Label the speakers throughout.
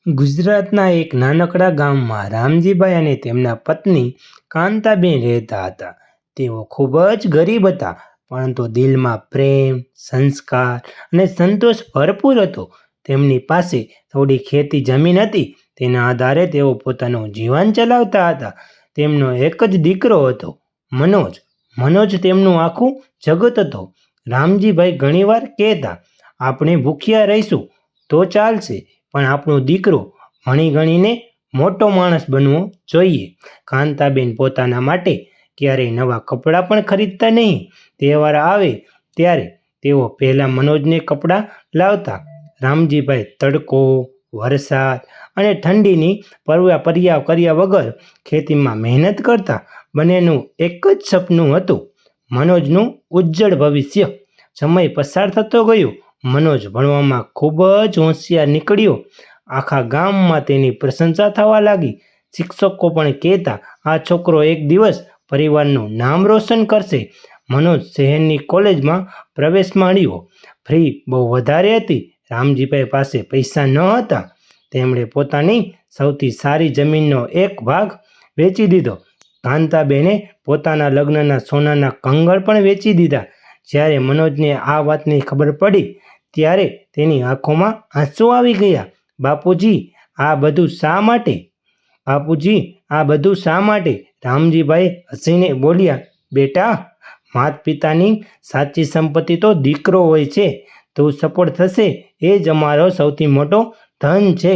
Speaker 1: ગુજરાતના એક નાનકડા ગામમાં રામજીભાઈ અને તેમના પત્ની કાંતાબેન રહેતા હતા. તેઓ ખૂબ જ ગરીબ હતા, પરંતુ દિલમાં પ્રેમ, સંસ્કાર અને સંતોષ ભરપૂર હતો. તેમની પાસે થોડી ખેતી જમીન હતી. તેના આધારે તેઓ પોતાનું જીવન ચલાવતા હતા. તેમનો એક જ દીકરો હતો, મનોજ. મનોજ તેમનું આખું જગત હતો. રામજીભાઈ ઘણીવાર કહેતા, આપણે ભૂખ્યા રહીશું તો ચાલશે, પણ આપણો દીકરો ભણી ગણીને મોટો માણસ બનવો જોઈએ. કાંતાબેન પોતાના માટે ક્યારેય નવા કપડાં પણ ખરીદતા નહીં. તહેવાર આવે ત્યારે તેઓ પહેલાં મનોજને કપડાં લાવતા. રામજીભાઈ તડકો, વરસાદ અને ઠંડીની પરવા કર્યા વગર ખેતીમાં મહેનત કરતા. બંનેનું એક જ સપનું હતું, મનોજનું ઉજ્જળ ભવિષ્ય. સમય પસાર થતો ગયો. મનોજ ભણવામાં ખૂબ જ હોશિયાર નીકળ્યો. આખા ગામમાં તેની પ્રશંસા થવા લાગી. શિક્ષકો પણ કહેતા, આ છોકરો એક દિવસ પરિવારનું નામ રોશન કરશે. મનોજ શહેરની કોલેજમાં પ્રવેશ માંડ્યો. ફી બહુ વધારે હતી. રામજીભાઈ પાસે પૈસા ન હતા. તેમણે પોતાની સૌથી સારી જમીનનો એક ભાગ વેચી દીધો. કાંતાબેને પોતાના લગ્નના સોનાના કંગળ પણ વેચી દીધા. જ્યારે મનોજને આ વાતની ખબર પડી ત્યારે તેની આંખોમાં આંસુ આવી ગયા. બાપુજી, આ બધું શા માટે? બાપુજી, આ બધું શા માટે? રામજીભાઈ હસીને બોલ્યા, બેટા, માતા પિતાની સાચી સંપત્તિ તો દીકરો હોય છે. તું સફળ થશે એ જ અમારો સૌથી મોટો ધન છે.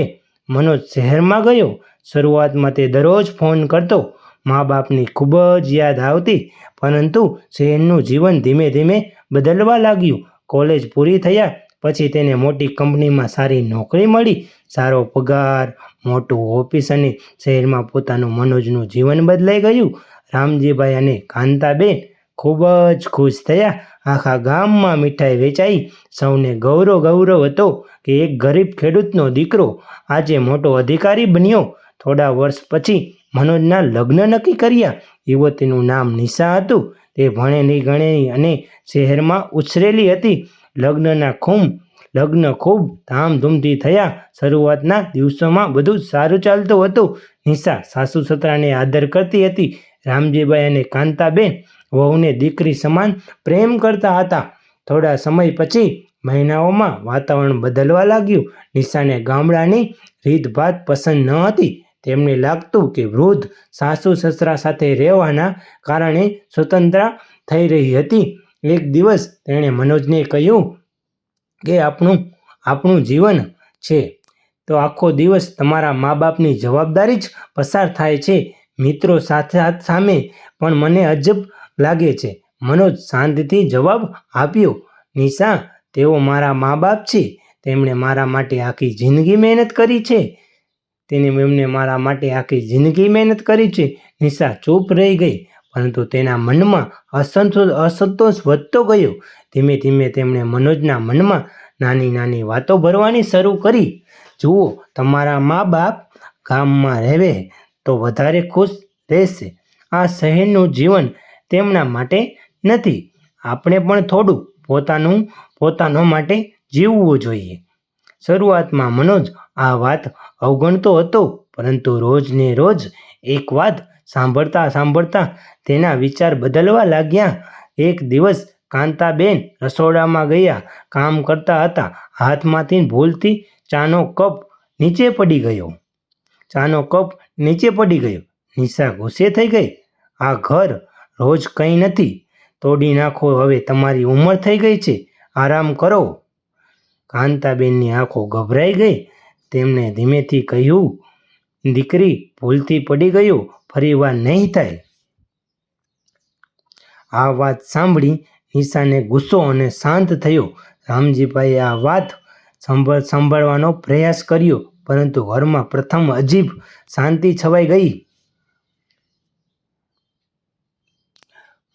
Speaker 1: મનોજ શહેરમાં ગયો. શરૂઆતમાં તે દરરોજ ફોન કરતો. મા બાપની ખૂબ જ યાદ આવતી, પરંતુ શહેરનું જીવન ધીમે ધીમે બદલવા લાગ્યું. કોલેજ પૂરી થયા પછી તેને મોટી કંપનીમાં સારી નોકરી મળી. સારો પગાર, મોટું ઓફિસ અને શહેરમાં પોતાનું. મનોજનું જીવન બદલાઈ ગયું. રામજીભાઈ અને કાંતાબેન ખૂબ જ ખુશ થયા. આખા ગામમાં મીઠાઈ વેચાઈ. સૌને ગૌરવ હતો કે એક ગરીબ ખેડૂતનો દીકરો આજે મોટો અધિકારી બન્યો. થોડા વર્ષ પછી મનોજના લગ્ન નક્કી કર્યા. યુવતીનું નામ નિશા હતું. તે ભણેલી ગણેલી અને શહેરમાં ઉછરેલી હતી. લગ્ન ખૂબ ધામધૂમથી થયા. શરૂઆતના દિવસોમાં બધું સારું ચાલતું હતું. નિશા સાસુ સસરાને આદર કરતી હતી. રામજીભાઈ અને કાંતાબેન વહુને દીકરી સમાન પ્રેમ કરતા હતા. થોડા સમય પછી મહિનાઓમાં વાતાવરણ બદલવા લાગ્યું. નિશાને ગામડાની રીતભાત પસંદ ન હતી. તેમને લાગતું કે વૃદ્ધ સાસુ સસરા સાથે રહેવાના કારણે સ્વતંત્ર થઈ રહી હતી. એક દિવસ તેણે મનોજને કહ્યું કે આપણું જીવન છે તો આખો દિવસ તમારા મા બાપની જવાબદારી જ પસાર થાય છે. મિત્રો સામે પણ મને અજબ લાગે છે. મનોજ શાંતિથી જવાબ આપ્યો, નિશા, તેઓ મારા મા બાપ છે. તેમણે મારા માટે આખી જિંદગી મહેનત કરી છે. નિશા ચૂપ રહી ગઈ, પરંતુ તેના મનમાં અસંતોષ વધતો ગયો. ધીમે ધીમે તેમણે મનોજના મનમાં નાની નાની વાતો ભરવાની શરૂ કરી. જુઓ, તમારા મા બાપ ગામમાં રહે તો વધારે ખુશ રહેશે. આ શહેરનું જીવન તેમના માટે નથી. આપણે પણ થોડું પોતાનો માટે જીવવું જોઈએ. શરૂઆતમાં મનોજ આ વાત અવગણતો હતો, પરંતુ રોજને રોજ એક વાત સાંભળતા તેના વિચાર બદલવા લાગ્યા. એક દિવસ કાંતાબેન રસોડામાં ગયા. કામ કરતા હતા. હાથમાંથી ભૂલથી ચાનો કપ નીચે પડી ગયો. નિશા ગુસ્સે થઈ ગઈ. આ ઘર રોજ કંઈ નથી તોડી નાખો. હવે તમારી ઉંમર થઈ ગઈ છે, આરામ કરો. કાંતાબેનની આંખો ગભરાઈ ગઈ. તેમણે ધીમેથી કહ્યું, દીકરી, ભૂલથી પડી ગયું, ફરીવાર નહીં થાય. આ વાત સાંભળી નિશાને ગુસ્સો અને શાંત થયો. રામજીભાઈએ આ વાત સંભાળવાનો પ્રયાસ કર્યો, પરંતુ ઘરમાં પ્રથમ અજીબ શાંતિ છવાઈ ગઈ.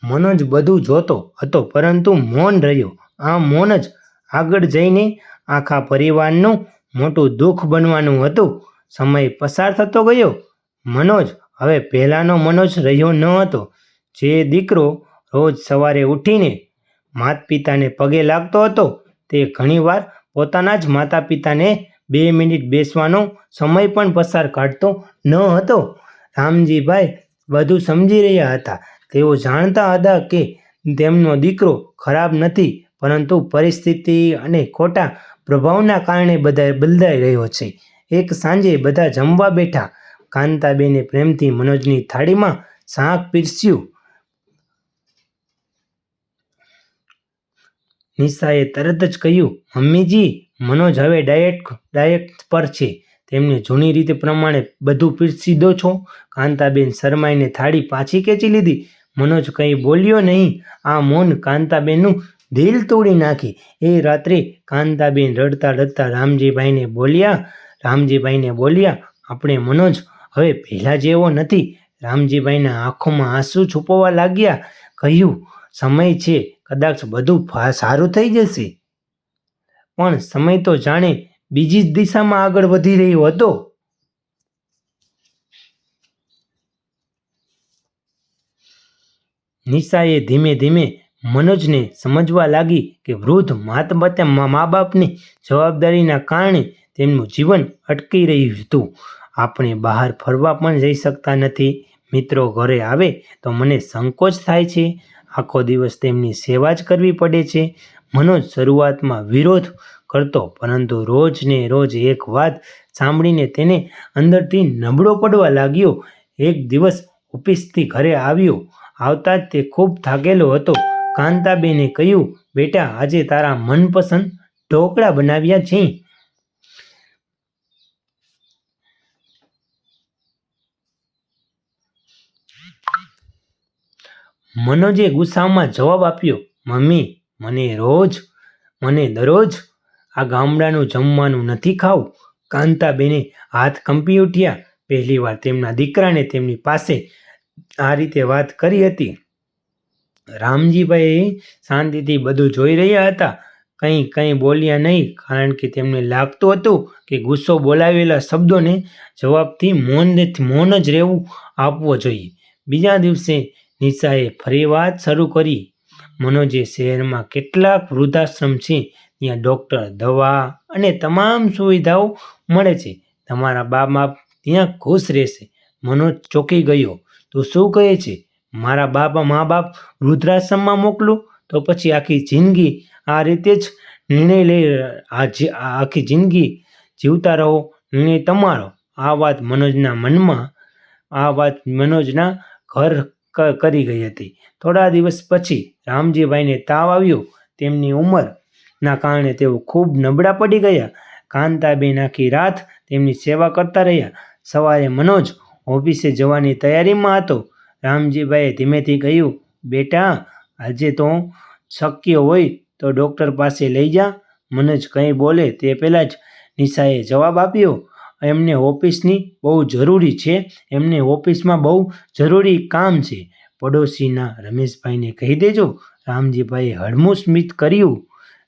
Speaker 1: મનોજ બધું જોતો હતો, પરંતુ મૌન રહ્યો. આ મૌન જ આગળ જઈને આખા પરિવારનું મોટું દુઃખ બનવાનું હતું. સમય પસાર થતો ગયો. મનોજ હવે પહેલાંનો મનોજ રહ્યો ન હતો. જે દીકરો રોજ સવારે ઉઠીને માતા પિતાને પગે લાગતો હતો, તે ઘણીવાર પોતાના જ માતા પિતાને 2 મિનિટ બેસવાનો સમય પણ પસાર કાઢતો ન હતો. રામજીભાઈ બધું સમજી રહ્યા હતા. તેઓ જાણતા હતા કે તેમનો દીકરો ખરાબ નથી, પરંતુ પરિસ્થિતિ અને ખોટા પ્રભાવના કારણે બદલાઈ રહ્યો છે. એક સાંજે બધા જમવા બેઠા. કાંતાબેને પ્રેમથી મનોજની થાળીમાં શાક પીરસ્યું. નિશાએ તરત જ કહ્યું, મમ્મીજી, મનોજ હવે ડાયટ પર છે. તેમને જૂની રીત પ્રમાણે બધું પીરસી દો છો. કાંતાબેન શરમાઈને થાળી પાછી ખેંચી લીધી. મનોજ કંઈ બોલ્યો નહીં. આ મૌન કાંતાબેનનું દિલ તોડી નાખી. એ રાત્રે કાંતાબેન રડતા રડતા રામજીભાઈને બોલ્યા, આપણે મનોજ હવે પહેલા જેવો નથી. રામજીભાઈના આંખોમાં આંસુ છુપાવા લાગ્યા. કહ્યું, સમય છે, કદાચ બધું સારું થઈ જશે. પણ સમય તો જાણે બીજી જ દિશામાં આગળ વધી રહ્યો હતો. નિશાએ ધીમે ધીમે મનોજને સમજવા લાગી કે વૃદ્ધ મા બાપની જવાબદારીના કારણે તેમનું જીવન અટકી રહ્યું હતું. આપણે બહાર ફરવા પણ જઈ શકતા નથી. મિત્રો ઘરે આવે તો મને સંકોચ થાય છે. આખો દિવસ તેમની સેવા જ કરવી પડે છે. મનોજ શરૂઆતમાં વિરોધ કરતો, પરંતુ રોજ ને રોજ એક વાત સાંભળીને તેને અંદરથી નબળો પડવા લાગ્યો. એક દિવસ ઓફિસથી ઘરે આવતા જ તે ખૂબ થાકેલો હતો. કાંતાબેને કહ્યું, બેટા, આજે તારા મનપસંદ ઢોકળા બનાવ્યા છે. મનોજે ગુસ્સામાં જવાબ આપ્યો, મમ્મી, મને દરરોજ આ ગામડાનું જમવાનું નથી ખાવું. કાંતાબેને હાથ કંપી ઉઠ્યા. પહેલીવાર તેમના દીકરાને તેમની પાસે આ રીતે વાત કરી હતી. રામજીભાઈ શાંતિથી બધું જોઈ રહ્યા હતા. કંઈ બોલ્યા નહીં, કારણ કે તેમને લાગતું હતું કે ગુસ્સો બોલાવેલા શબ્દોને જવાબથી મૌન જ રહેવું આપવો જોઈએ. બીજા દિવસે નિશાએ ફરી વાત શરૂ કરી. મનોજે શહેરમાં કેટલાક વૃદ્ધાશ્રમ છે. ત્યાં ડૉક્ટર, દવા અને તમામ સુવિધાઓ મળે છે. તમારા બાપ ત્યાં ખુશ રહેશે. મનોજ ચોંકી ગયો. તું શું કહે છે? મારા મા બાપ વૃદ્ધાશ્રમમાં મોકલું? તો પછી આખી જિંદગી આ રીતે જ આખી જિંદગી જીવતા રહો. નિર્ણય તમારો. આ વાત મનોજના ઘર કરી ગઈ હતી. થોડા દિવસ પછી રામજીભાઈને તાવ આવ્યો. તેમની ઉંમરના કારણે તેઓ ખૂબ નબળા પડી ગયા. કાંતાબેન આખી રાત તેમની સેવા કરતા રહ્યા. સવારે મનોજ ઓફિસે જવાની તૈયારીમાં હતો. રામજીભાઈએ ધીમેથી કહ્યું, બેટા, આજે તો શક્ય હોય તો ડૉક્ટર પાસે લઈ જા. મનોજ કંઈ બોલે તે પહેલાં જ નિશાએ જવાબ આપ્યો, એમને ઓફિસમાં બહુ જરૂરી કામ છે. પડોશીના રમેશભાઈને કહી દેજો. રામજીભાઈએ હળવું સ્મિત કર્યું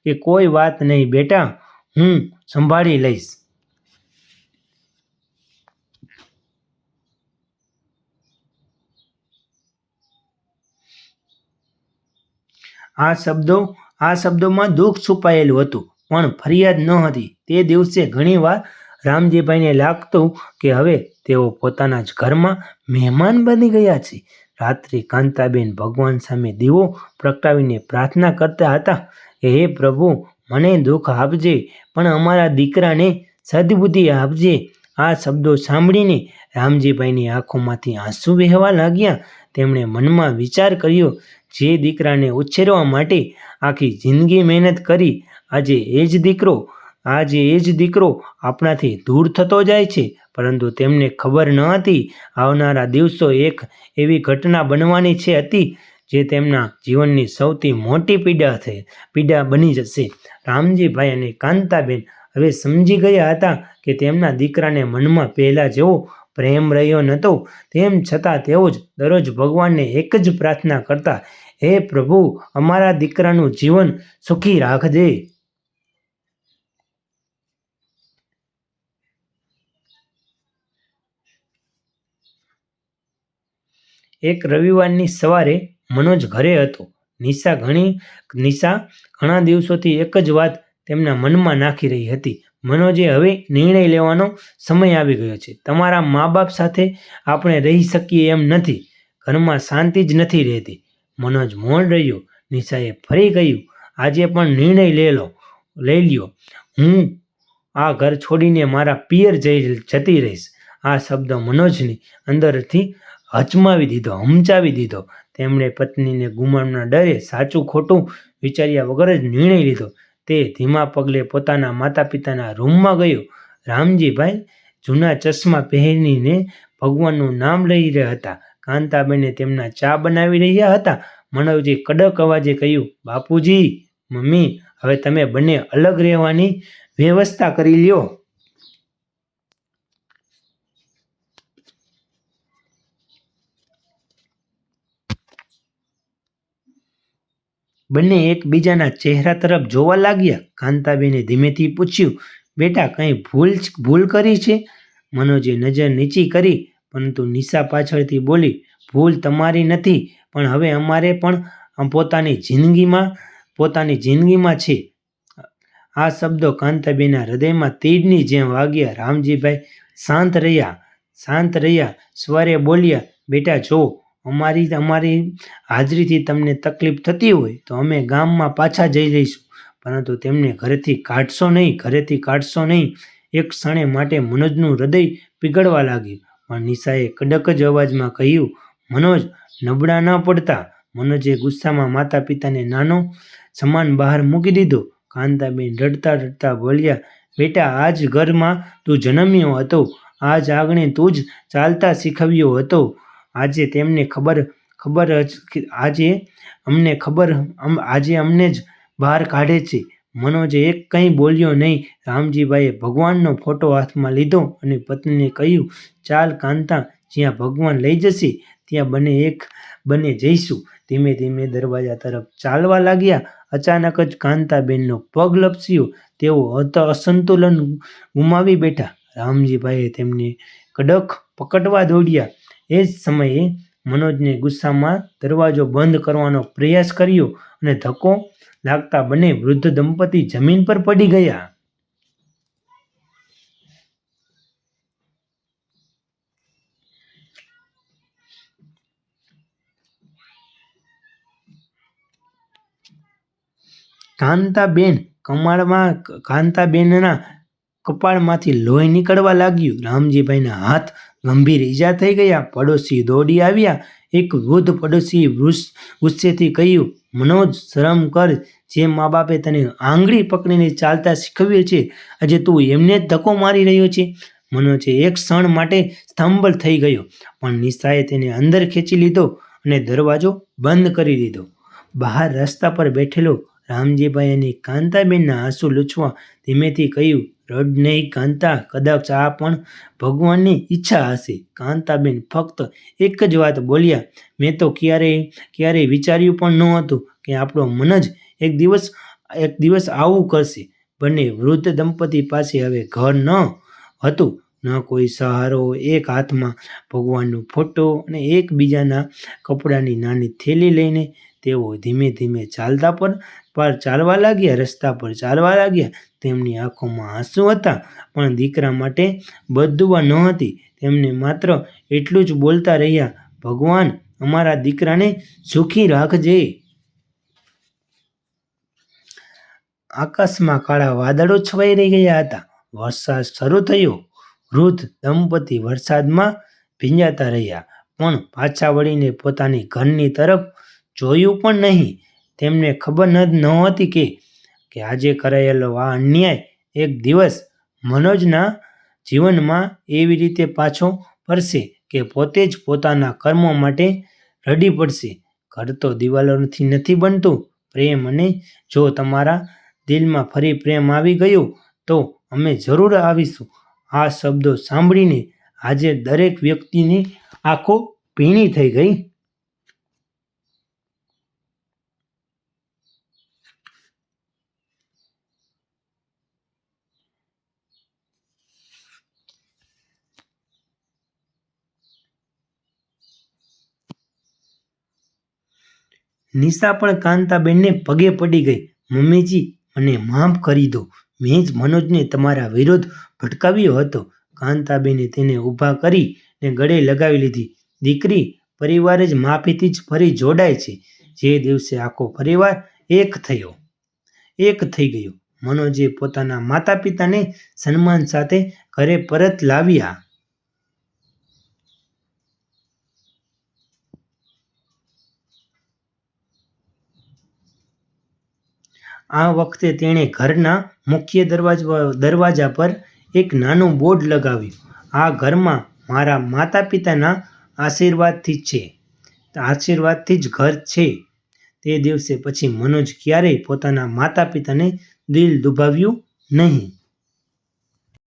Speaker 1: કે કોઈ વાત નહીં બેટા, હું સંભાળી લઈશ. આ શબ્દોમાં દુઃખ છુપાયેલું હતું, પણ ફરિયાદ ન હતી. તે દિવસે ઘણીવાર રામજીભાઈને લાગતું કે હવે તેઓ પોતાના જ ઘરમાં મહેમાન બની ગયા છે. રાત્રે કાંતાબેન ભગવાન સામે દીવો પ્રગટાવીને પ્રાર્થના કરતા હતા કે હે પ્રભુ, મને દુઃખ આપજે, પણ અમારા દીકરાને સદબુદ્ધિ આપજે. આ શબ્દો સાંભળીને રામજીભાઈની આંખોમાંથી આંસુ વહેવા લાગ્યા. તેમણે મનમાં વિચાર કર્યો, જે દીકરાને ઉછેરવા માટે આખી જિંદગી મહેનત કરી, આજે એ જ દીકરો આપણાથી દૂર થતો જાય છે. પરંતુ તેમને ખબર ન હતી, આવનારા દિવસો એક એવી ઘટના બનવાની હતી જે તેમના જીવનની સૌથી મોટી પીડા બની જશે. રામજીભાઈ અને કાંતાબેન હવે સમજી ગયા હતા કે તેમના દીકરાને મનમાં પહેલાં જેવો પ્રેમ રહ્યો નહોતો. તેમ છતાં તેઓ જ દરરોજ ભગવાનને એક જ પ્રાર્થના કરતા, હે પ્રભુ, અમારા દીકરાનું જીવન સુખી રાખજે. એક રવિવારની સવારે મનોજ ઘરે હતો. નિશા ઘણા દિવસોથી એક જ વાત તેમના મનમાં નાખી રહી હતી. મનોજે હવે નિર્ણય લેવાનો સમય આવી ગયો છે. તમારા મા બાપ સાથે આપણે રહી શકીએ એમ નથી. ઘરમાં શાંતિ જ નથી રહેતી. મનોજ મૌન રહ્યો. નિશાએ ફરી કહ્યું, આજે પણ નિર્ણય લઈ લ્યો. હું આ ઘર છોડીને મારા પિયર જતી રહીશ. આ શબ્દ મનોજની અંદરથી હમચાવી દીધો. તેમણે પત્નીને ગુમાવવાના ડરે સાચું ખોટું વિચાર્યા વગર જ નિર્ણય લીધો. તે ધીમા પગલે પોતાના માતા પિતાના રૂમમાં ગયો. રામજીભાઈ જૂના ચશ્મા પહેરીને ભગવાનનું નામ લઈ રહ્યા હતા. કાંતાબેને તેમના ચા બનાવી રહ્યા હતા. મનોજે કડક અવાજે કહ્યું, બાપુજી, મમ્મી, હવે તમે બંને અલગ રહેવાની વ્યવસ્થા કરી લ્યો. બંને એકબીજાના ચહેરા તરફ જોવા લાગ્યા. કાંતાબેને ધીમેથી પૂછ્યું, બેટા, કંઈ ભૂલ કરી છે? મનોજે નજર નીચી કરી, પરંતુ નિશા પાછળથી બોલી, ભૂલ તમારી નથી, પણ હવે અમારે પણ પોતાની જિંદગીમાં છે. આ શબ્દો કાંતાબેનના હૃદયમાં તીરની જેમ વાગ્યા. રામજીભાઈ શાંત રહ્યા. સ્વરે બોલ્યા, બેટા, જો અમારી હાજરીથી તમને તકલીફ થતી હોય તો અમે ગામમાં પાછા જઈ લઈશું, પરંતુ તેમને ઘરેથી કાઢશો નહીં. એક ક્ષણે માટે મનોજનું હૃદય પીગળવા લાગ્યું. પણ નિશાએ કડક જ અવાજમાં કહ્યું, મનોજ, નબળા ન પડતા. મનોજે ગુસ્સામાં માતા પિતાને નાનો સમાન બહાર મૂકી દીધો. કાંતાબેન રડતા બોલ્યા, બેટા, આ જ ઘરમાં તું જન્મ્યો હતો, આ જ આંગણે તું જ ચાલતા શીખવ્યો હતો. આજે અમને જ બહાર કાઢે છે. મનોજે કંઈ બોલ્યો નહીં. રામજીભાઈએ ભગવાનનો ફોટો હાથમાં લીધો અને પત્નીને કહ્યું, ચાલ કાંતા, જ્યાં ભગવાન લઈ જશે ત્યાં બંને જઈશું. ધીમે ધીમે દરવાજા તરફ ચાલવા લાગ્યા. અચાનક જ કાંતાબેનનો પગ લપસ્યો. તેઓ અસંતુલન ગુમાવી બેઠા. રામજીભાઈએ તેમને કડક પકડવા દોડ્યા. એ જ સમયે મનોજને ગુસ્સામાં દરવાજો બંધ કરવાનો પ્રયાસ કર્યો અને ધક્કો લાગતા બંને વૃદ્ધ દંપતી જમીન પર પડી ગયા. કાંતાબેનના કપાળમાંથી લોહી નીકળવા લાગ્યું. રામજીભાઈના હાથ ગંભીર ઈજા થઈ ગયા. પડોશી દોડી આવ્યા. એક વૃદ્ધ પડોશીએ ગુસ્સેથી કહ્યું, મનોજ, શરમ કર. જે મા બાપે તને આંગળી પકડીને ચાલતા શીખવ્યું છે, આજે તું એમને જ ધક્કો મારી રહ્યો છે. મનોજે એક ક્ષણ માટે સ્તંભ થઈ ગયો, પણ નિશાએ તેને અંદર ખેંચી લીધો અને દરવાજો બંધ કરી દીધો. બહાર રસ્તા પર બેઠેલો રામજીભાઈ અને કાંતાબેનના આંસુ લૂછવા ધીમેથી કહ્યું, રડ નહીં કાંતા, કદાચ આ પણ ભગવાનની ઈચ્છા હશે. કાંતાબેન ફક્ત એક જ વાત બોલ્યા, મેં તો ક્યારેય વિચાર્યું પણ નહોતું કે આપણો મનોજ એક દિવસ આવું કરશે. બંને વૃદ્ધ દંપતી પાસે હવે ઘર ન હતું, ન કોઈ સહારો. એક હાથમાં ભગવાનનો ફોટો અને એકબીજાના કપડાની નાની થેલી લઈને તેઓ ધીમે ધીમે ચાલવા લાગ્યા. રસ્તા પર ચાલવા લાગ્યા. તેમની આંખોમાં આંસુ હતા, પણ દીકરા માટે બદદુઆ નહોતી. તેમને માત્ર એટલું જ બોલતા રહ્યા, ભગવાન, અમારા દીકરાને સુખી રાખજે. આકાશમાં કાળા વાદળો છવાઈ ગયા હતા. વરસાદ શરૂ થયો. વૃદ્ધ દંપતી વરસાદમાં ભીંજાતા રહ્યા, પણ પાછા વળીને પોતાની ઘરની તરફ જોયું પણ નહીં. તેમને ખબર નહોતી કે આજે કરાયેલો આ અન્યાય એક દિવસ મનોજના જીવનમાં એવી રીતે પાછો ફરશે કે પોતે જ પોતાના કર્મો માટે રડી પડશે. ઘર તો દિવાલોથી નથી બનતું, પ્રેમ. અને જો તમારા દિલમાં ફરી પ્રેમ આવી ગયો તો અમે જરૂર આવીશું. આ શબ્દો સાંભળીને આજે દરેક વ્યક્તિની આંખો ભીની થઈ ગઈ. નિશા પણ કાંતાબેનને પગે પડી ગઈ. મમ્મીજી, મને માફ કરી દો. મેં જ મનોજને તમારા વિરોધ ભટકાવ્યો હતો. કાંતાબેને તેને ઊભા કરીને ગળે લગાવી લીધી. દીકરી, પરિવાર જ માફીથી જ ફરી જોડાય છે. જે દિવસે આખો પરિવાર એક થઈ ગયો. મનોજે પોતાના માતા પિતાને સન્માન સાથે ઘરે પરત લાવ્યા. આ વખતે તેણે ઘરના મુખ્ય દરવાજા પર એક નાનું બોર્ડ લગાવ્યું. આ ઘરમાં મારા માતા પિતાના આશીર્વાદથી જ ઘર છે. તે દિવસે પછી મનોજ ક્યારેય પોતાના માતા પિતાને દિલ દુભાવ્યું નહીં.